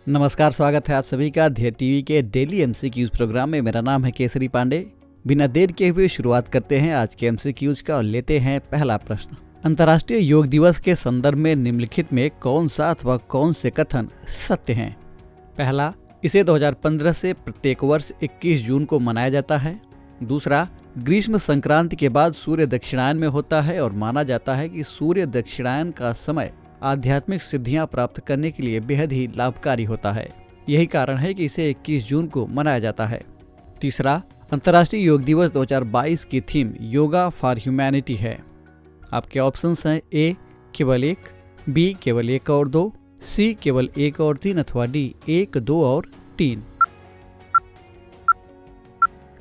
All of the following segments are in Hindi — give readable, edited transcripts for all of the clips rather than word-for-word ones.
नमस्कार, स्वागत है आप सभी का ध्येय टीवी के डेली एमसीक्यूज प्रोग्राम में। मेरा नाम है केसरी पांडे। बिना देर के हुए शुरुआत करते हैं आज के एमसीक्यूज का और लेते हैं पहला प्रश्न। अंतर्राष्ट्रीय योग दिवस के संदर्भ में निम्नलिखित में कौन सा अथवा कौन से कथन सत्य हैं? पहला, इसे 2015 से प्रत्येक वर्ष 21 जून को मनाया जाता है। दूसरा, ग्रीष्म संक्रांति के बाद सूर्य दक्षिणायन में होता है और माना जाता है कि सूर्य दक्षिणायन का समय आध्यात्मिक सिद्धियां प्राप्त करने के लिए बेहद ही लाभकारी होता है। यही कारण है कि इसे 21 जून को मनाया जाता है। तीसरा, अंतर्राष्ट्रीय योग दिवस 2022 की थीम योगा फॉर ह्यूमैनिटी है। आपके ऑप्शंस हैं ए केवल 1, बी केवल 1 और 2, सी केवल 1 और 3 अथवा डी 1, 2 और 3।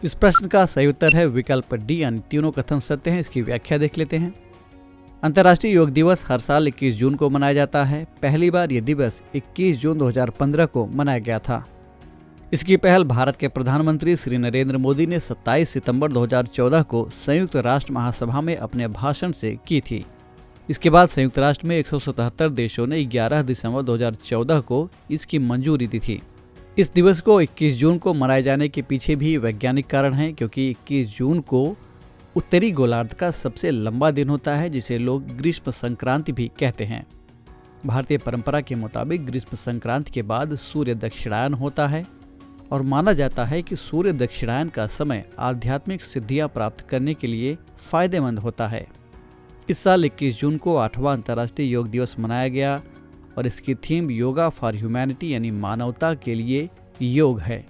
इस प्रश्न का सही उत्तर है विकल्प डी, यानी तीनों कथन सत्य हैं। इसकी व्याख्या देख लेते हैं। अंतर्राष्ट्रीय योग दिवस हर साल 21 जून को मनाया जाता है। पहली बार यह दिवस 21 जून 2015 को मनाया गया था। इसकी पहल भारत के प्रधानमंत्री श्री नरेंद्र मोदी ने 27 सितंबर 2014 को संयुक्त राष्ट्र महासभा में अपने भाषण से की थी। इसके बाद संयुक्त राष्ट्र में 177 देशों ने 11 दिसंबर 2014 को इसकी मंजूरी दी थी। इस दिवस को 21 जून को मनाए जाने के पीछे भी वैज्ञानिक कारण है, क्योंकि 21 जून को उत्तरी गोलार्ध का सबसे लंबा दिन होता है, जिसे लोग ग्रीष्म संक्रांति भी कहते हैं। भारतीय परंपरा के मुताबिक ग्रीष्म संक्रांति के बाद सूर्य दक्षिणायन होता है और माना जाता है कि सूर्य दक्षिणायन का समय आध्यात्मिक सिद्धियां प्राप्त करने के लिए फायदेमंद होता है। इस साल 21 जून को 8वां अंतर्राष्ट्रीय योग दिवस मनाया गया और इसकी थीम योगा फॉर ह्यूमैनिटी यानी मानवता के लिए योग है।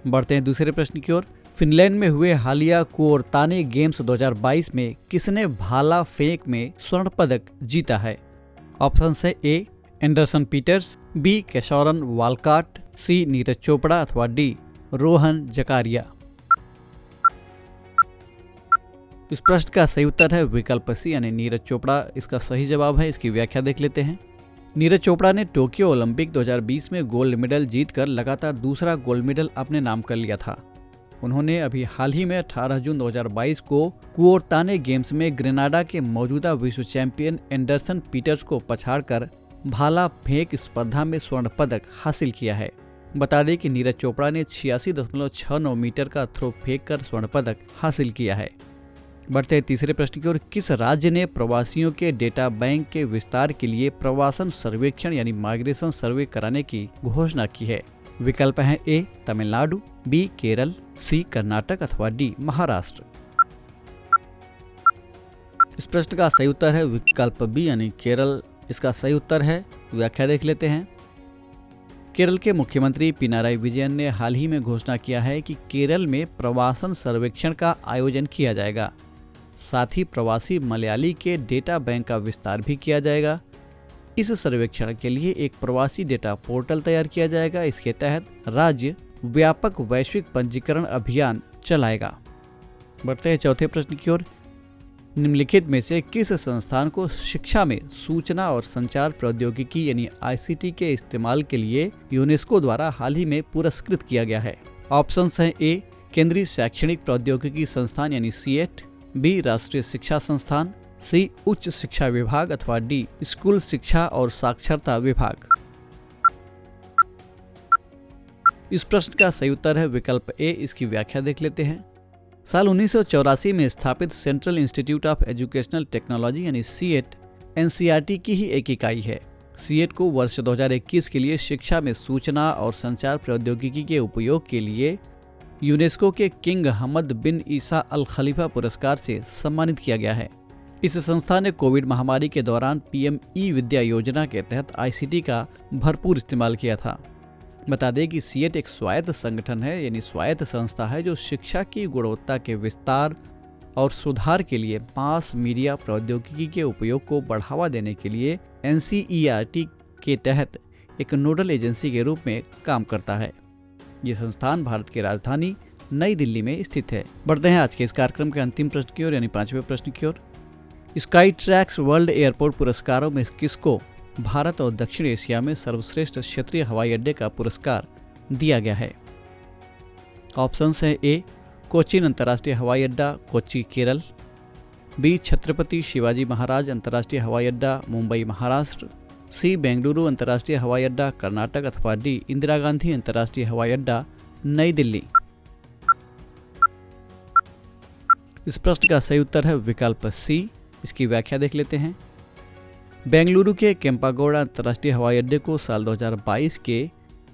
बढ़ते हैं दूसरे प्रश्न की ओर। फिनलैंड में हुए हालिया कुओर्ताने गेम्स 2022 में किसने भाला फेंक में स्वर्ण पदक जीता है? ऑप्शन है ए एंडरसन पीटर्स, बी केशोरन वालकाट, सी नीरज चोपड़ा अथवा डी रोहन जकारिया। इस प्रश्न का सही उत्तर है विकल्प सी, यानी नीरज चोपड़ा इसका सही जवाब है। इसकी व्याख्या देख लेते हैं। नीरज चोपड़ा ने टोक्यो ओलंपिक 2020 में गोल्ड मेडल जीतकर लगातार दूसरा गोल्ड मेडल अपने नाम कर लिया था। उन्होंने अभी हाल ही में 18 जून 2022 को कुओर्ताने गेम्स में ग्रेनाडा के मौजूदा विश्व चैंपियन एंडरसन पीटर्स को पछाड़कर भाला फेंक स्पर्धा में स्वर्ण पदक हासिल किया है। बता दें कि नीरज चोपड़ा ने 86.69 मीटर का थ्रो फेंक कर स्वर्ण पदक हासिल किया है। बढ़ते हैं तीसरे प्रश्न की ओर। किस राज्य ने प्रवासियों के डेटा बैंक के विस्तार के लिए प्रवासन सर्वेक्षण यानी माइग्रेशन सर्वे कराने की घोषणा की है? विकल्प हैं ए तमिलनाडु, बी केरल, सी कर्नाटक अथवा डी महाराष्ट्र। इस प्रश्न का सही उत्तर है विकल्प बी, यानी केरल इसका सही उत्तर है। व्याख्या देख लेते हैं। केरल के मुख्यमंत्री पिनाराई विजयन ने हाल ही में घोषणा किया है कि केरल में प्रवासन सर्वेक्षण का आयोजन किया जाएगा। साथ ही प्रवासी मलयाली के डेटा बैंक का विस्तार भी किया जाएगा। इस सर्वेक्षण के लिए एक प्रवासी डेटा पोर्टल तैयार किया जाएगा। इसके तहत राज्य व्यापक वैश्विक पंजीकरण अभियान चलाएगा। बढ़ते हैं चौथे प्रश्न की ओर। निम्नलिखित में से किस संस्थान को शिक्षा में सूचना और संचार प्रौद्योगिकी यानी आईसीटी के इस्तेमाल के लिए यूनेस्को द्वारा हाल ही में पुरस्कृत किया गया है? ऑप्शंस हैं ए केंद्रीय शैक्षणिक प्रौद्योगिकी संस्थान यानी सीएट, बी राष्ट्रीय शिक्षा संस्थान, सी उच्च शिक्षा विभाग अथवा डी स्कूल शिक्षा और साक्षरता विभाग। इस प्रश्न का सही उत्तर है विकल्प ए। इसकी व्याख्या देख लेते हैं। साल 1984 में स्थापित central institute of educational technology यानी सीएट एनसीईआरटी की ही एक इकाई है। सीएट को वर्ष 2021 के लिए शिक्षा में सूचना और संचार प्रौद्योगिकी के उपयोग के लिए यूनेस्को के किंग हमद बिन ईसा अल खलीफा पुरस्कार से सम्मानित किया गया है। इस संस्था ने कोविड महामारी के दौरान पीएम ई विद्या योजना के तहत आईसीटी का भरपूर इस्तेमाल किया था। बता दें कि सीएट एक स्वायत्त संगठन है, यानी स्वायत्त संस्था है जो शिक्षा की गुणवत्ता के विस्तार और सुधार के लिए मास मीडिया प्रौद्योगिकी के उपयोग को बढ़ावा देने के लिए एनसीईआरटी के तहत एक नोडल एजेंसी के रूप में काम करता है। ये संस्थान भारत की राजधानी नई दिल्ली में स्थित है। बढ़ते हैं आज के इस कार्यक्रम के अंतिम प्रश्न की ओर, यानी पांचवें प्रश्न की ओर। स्काई ट्रैक्स वर्ल्ड एयरपोर्ट पुरस्कारों में किसको भारत और दक्षिण एशिया में सर्वश्रेष्ठ क्षेत्रीय हवाई अड्डे का पुरस्कार दिया गया है? ऑप्शंस हैं ए कोचीन अंतर्राष्ट्रीय हवाई अड्डा कोच्चि केरल, बी छत्रपति शिवाजी महाराज अंतर्राष्ट्रीय हवाई अड्डा मुंबई महाराष्ट्र, सी बेंगलुरु अंतर्राष्ट्रीय हवाई अड्डा कर्नाटक अथवा डी इंदिरा गांधी अंतर्राष्ट्रीय हवाई अड्डा नई दिल्ली। इस प्रश्न का सही उत्तर है विकल्प सी। इसकी व्याख्या देख लेते हैं। बेंगलुरु के केम्पागौड़ा अंतर्राष्ट्रीय हवाई अड्डे को साल 2022 के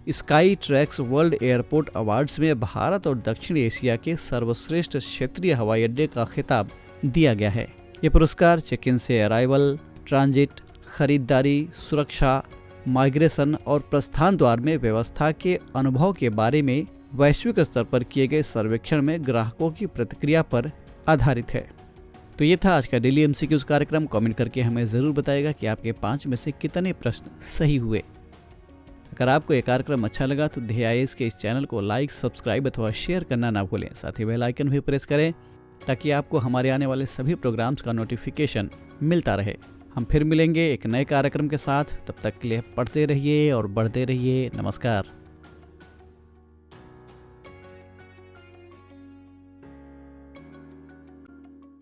sky tracks world airport awards में भारत और दक्षिण एशिया के सर्वश्रेष्ठ क्षेत्रीय हवाई अड्डे का खिताब दिया गया है। ये पुरस्कार चेक इन से अराइवल, ट्रांजिट, खरीदारी, सुरक्षा, माइग्रेशन और प्रस्थान द्वार में व्यवस्था के अनुभव के बारे में वैश्विक स्तर पर किए गए सर्वेक्षण में ग्राहकों की प्रतिक्रिया पर आधारित है। तो ये था आज का डेली एमसीक्यूज कार्यक्रम। कमेंट करके हमें ज़रूर बताइएगा कि आपके 5 में से कितने प्रश्न सही हुए। अगर आपको ये कार्यक्रम अच्छा लगा तो DIAS के इस चैनल को लाइक, सब्सक्राइब अथवा शेयर करना ना भूलें। साथ ही बेल आइकन भी प्रेस करें ताकि आपको हमारे आने वाले सभी प्रोग्राम्स का नोटिफिकेशन मिलता रहे। हम फिर मिलेंगे एक नए कार्यक्रम के साथ। तब तक के लिए पढ़ते रहिए और बढ़ते रहिए। नमस्कार।